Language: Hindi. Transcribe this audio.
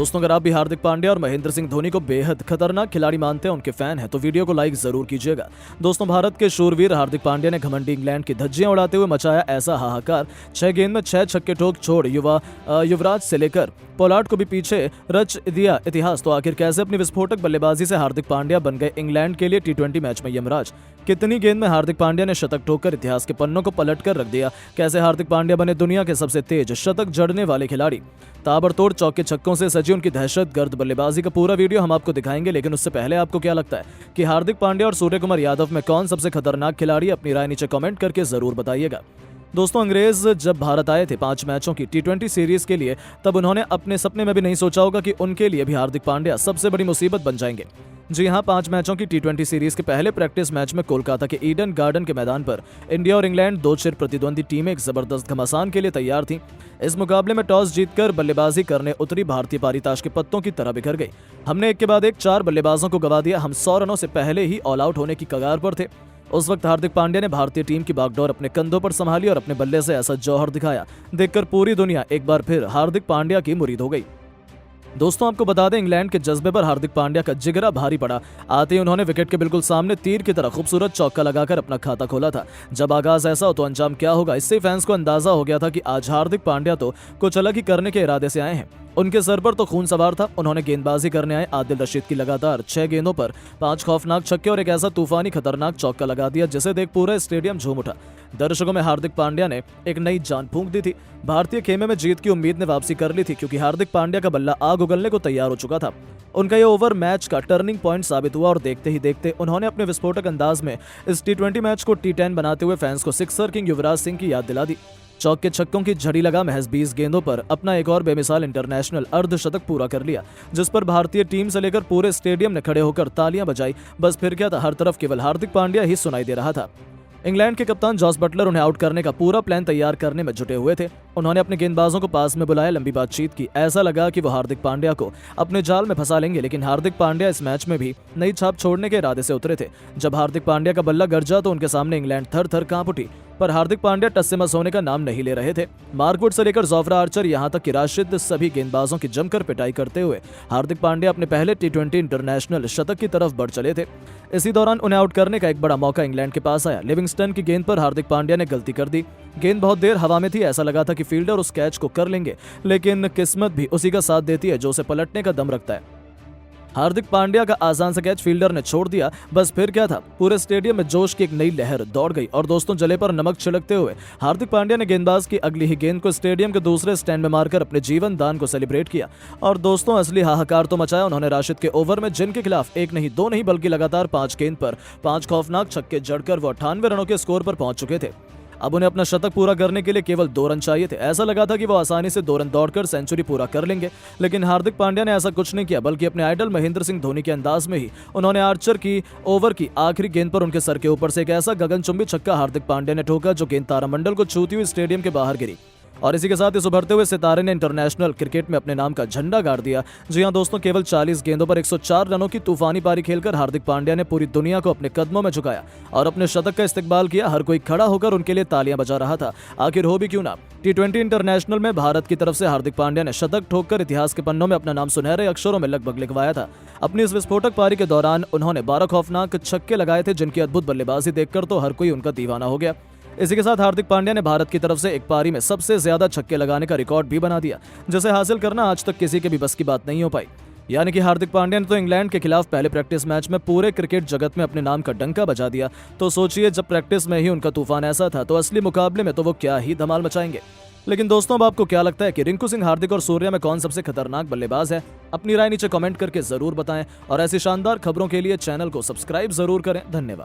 दोस्तों, अगर आप भी हार्दिक पांड्या और महेंद्र सिंह धोनी को बेहद खतरनाक खिलाड़ी मानते हैं, उनके फैन हैं, तो वीडियो को लाइक जरूर कीजिएगा। दोस्तों, भारत के शूरवीर हार्दिक पांड्या ने घमंडी इंग्लैंड की धज्जियां उड़ाते हुए मचाया ऐसा हाहाकार। 6 गेंद में 6 छक्के ठोक छोड़ युवराज से लेकर पोलार्ड को भी पीछे रच दिया इतिहास। तो आखिर कैसे अपनी विस्फोटक बल्लेबाजी से हार्दिक पांड्या बन गए इंग्लैंड के लिए T20 मैच में यमराज? कितनी गेंद में हार्दिक पांड्या ने शतक ठोककर इतिहास के पन्नों को पलट कर रख दिया? कैसे हार्दिक पांड्या बने दुनिया के सबसे तेज शतक जड़ने वाले खिलाड़ी? ताबड़तोड़ चौके छक्कों से सजी उनकी दहशतगर्द बल्लेबाजी का पूरा वीडियो हम आपको दिखाएंगे। लेकिन उससे पहले आपको क्या लगता है कि हार्दिक पांड्या और सूर्य कुमार यादव में कौन सबसे खतरनाक खिलाड़ी? अपनी राय नीचे कमेंट करके जरूर बताइएगा। दोस्तों, अंग्रेज जब भारत आए थे 5 मैचों की T20 सीरीज के लिए, तब उन्होंने अपने सपने में भी नहीं सोचा होगा कि उनके लिए भी हार्दिक पांड्या सबसे बड़ी मुसीबत बन जाएंगे। जी हां, 5 मैचों की T20 सीरीज के पहले प्रैक्टिस मैच में कोलकाता के ईडन गार्डन के मैदान पर इंडिया और इंग्लैंड, 2 चिर प्रतिद्वंदी टीमें एक जबरदस्त घमासान के लिए तैयार थीं। इस मुकाबले में टॉस जीतकर बल्लेबाजी करने उतरी भारतीय पारी ताश के पत्तों की तरह बिखर गई। हमने एक के बाद एक 4 बल्लेबाजों को गवा दिया। हम 100 रनों से पहले ही ऑल आउट होने की कगार पर थे। उस वक्त हार्दिक पांड्या ने भारतीय टीम की बागडोर अपने कंधों पर संभाली और अपने बल्ले से ऐसा जौहर दिखाया, देखकर पूरी दुनिया एक बार फिर हार्दिक पांड्या की मुरीद हो गई। दोस्तों, आपको बता दें, इंग्लैंड के जज्बे पर हार्दिक पांड्या का जिगरा भारी पड़ा। आते ही उन्होंने विकेट के बिल्कुल सामने तीर की तरह खूबसूरत चौका लगाकर अपना खाता खोला था। जब आगाज ऐसा हो तो अंजाम क्या होगा, इससे फैंस को अंदाजा हो गया था कि आज हार्दिक पांड्या तो कुछ अलग ही करने के इरादे से आए हैं। उनके सर पर तो खून सवार था। उन्होंने गेंदबाजी करने आए आदिल रशीद की लगातार 6 गेंदों पर 5 खौफनाक छक्के और एक ऐसा तूफानी खतरनाक चौका लगा दिया जिसे देख पूरा स्टेडियम झूम उठा। दर्शकों में हार्दिक पांड्या ने एक नई जान फूंक दी थी। भारतीय खेमे में जीत की उम्मीद ने वापसी कर ली थी, क्योंकि हार्दिक पांड्या का बल्ला आग उगलने को तैयार हो चुका था। उनका ये ओवर मैच का टर्निंग पॉइंट साबित हुआ और देखते ही देखते उन्होंने अपने विस्फोटक अंदाज में इस T20 मैच को T10 बनाते हुए फैंस को सिक्सर किंग युवराज सिंह की याद दिला दी। चौके छक्कों की झड़ी लगा महज 20 गेंदों पर अपना एक और बेमिसाल इंटरनेशनल अर्धशतक पूरा कर लिया, जिस पर भारतीय टीम से लेकर पूरे स्टेडियम ने खड़े होकर तालियां बजाई। बस फिर क्या था, हर तरफ केवल हार्दिक पांड्या ही सुनाई दे रहा था। इंग्लैंड के कप्तान जॉस बटलर उन्हें आउट करने का पूरा प्लान तैयार करने में जुटे हुए थे। उन्होंने अपने गेंदबाजों को पास में बुलाया, लंबी बातचीत की। ऐसा लगा कि वो हार्दिक पांड्या को अपने जाल में फंसा लेंगे, लेकिन हार्दिक पांड्या इस मैच में भी नई छाप छोड़ने के इरादे से उतरे थे। जब हार्दिक पांड्या का बल्ला गरजा तो उनके सामने इंग्लैंड थर थर कांप उठी, पर हार्दिक पांड्या टस से मस होने का नाम नहीं ले रहे थे। मार्क वुड से लेकर जोफ्रा आर्चर, यहां तक कि राशिद, सभी गेंदबाजों की जमकर पिटाई करते हुए हार्दिक पांड्या अपने पहले T20 इंटरनेशनल शतक की तरफ बढ़ चले थे। इसी दौरान उन्हें आउट करने का एक बड़ा मौका इंग्लैंड के पास आया। लिविंगस्टन की गेंद पर हार्दिक पांड्या ने गलती कर दी। गेंद बहुत देर हवा में थी, ऐसा लगा था कि फील्डर उस कैच को कर लेंगे, लेकिन किस्मत भी उसी का साथ देती है जो उसे पलटने का दम रखता है। हार्दिक पांड्या का आसान सा कैच फील्डर ने छोड़ दिया। बस फिर क्या था, पूरे स्टेडियम में जोश की एक नई लहर दौड़ गई और दोस्तों, जले पर नमक छिड़कते हुए हार्दिक पांड्या ने गेंदबाज की अगली ही गेंद को स्टेडियम के दूसरे स्टैंड में मारकर अपने जीवन दान को सेलिब्रेट किया। और दोस्तों, असली हाहाकार तो मचाया उन्होंने राशिद के ओवर में, जिनके खिलाफ 1 नहीं 2 नहीं बल्कि लगातार 5 गेंद पर 5 खौफनाक छक्के जड़कर वो 98 रनों के स्कोर पर पहुंच चुके थे। अब उन्हें अपना शतक पूरा करने के लिए केवल 2 रन चाहिए थे। ऐसा लगा था कि वो आसानी से 2 रन दौड़कर सेंचुरी पूरा कर लेंगे, लेकिन हार्दिक पांड्या ने ऐसा कुछ नहीं किया, बल्कि अपने आइडल महेंद्र सिंह धोनी के अंदाज में ही उन्होंने आर्चर की ओवर की आखिरी गेंद पर उनके सर के ऊपर से एक ऐसा गगनचुंबी छक्का हार्दिक पांड्या ने ठोका जो गेंद तारामंडल को छूती हुई स्टेडियम के बाहर गिरी। और इसी के साथ इस उभरते हुए सितारे ने इंटरनेशनल क्रिकेट में अपने नाम का झंडा गाड़ दिया। जी हां दोस्तों, केवल 40 गेंदों पर 104 रनों की तूफानी पारी खेलकर हार्दिक पांड्या ने पूरी दुनिया को अपने कदमों में झुकाया और अपने शतक का इस्तेकबाल किया। हर कोई खड़ा होकर उनके लिए तालियां बजा रहा था। आखिर हो भी क्यों ना, T20 इंटरनेशनल में भारत की तरफ से हार्दिक पांड्या ने शतक ठोककर इतिहास के पन्नों में अपना नाम सुनहरे अक्षरों में लगभग लिखवाया था। अपनी इस विस्फोटक पारी के दौरान उन्होंने 12 खौफनाक छक्के लगाए थे, जिनकी अद्भुत बल्लेबाजी देखकर तो हर कोई उनका दीवाना हो गया। इसी के साथ हार्दिक पांड्या ने भारत की तरफ से एक पारी में सबसे ज्यादा छक्के लगाने का रिकॉर्ड भी बना दिया, जिसे हासिल करना आज तक किसी के भी बस की बात नहीं हो पाई। यानी कि हार्दिक पांड्या ने तो इंग्लैंड के खिलाफ पहले प्रैक्टिस मैच में पूरे क्रिकेट जगत में अपने नाम का डंका बजा दिया। तो सोचिए, जब प्रैक्टिस में ही उनका तूफान ऐसा था, तो असली मुकाबले में तो वो क्या ही धमाल मचाएंगे। लेकिन दोस्तों, अब आपको क्या लगता है कि रिंकू सिंह, हार्दिक और सूर्या में कौन सबसे खतरनाक बल्लेबाज है? अपनी राय नीचे कमेंट करके जरूर बताएं और ऐसी शानदार खबरों के लिए चैनल को सब्सक्राइब जरूर करें। धन्यवाद।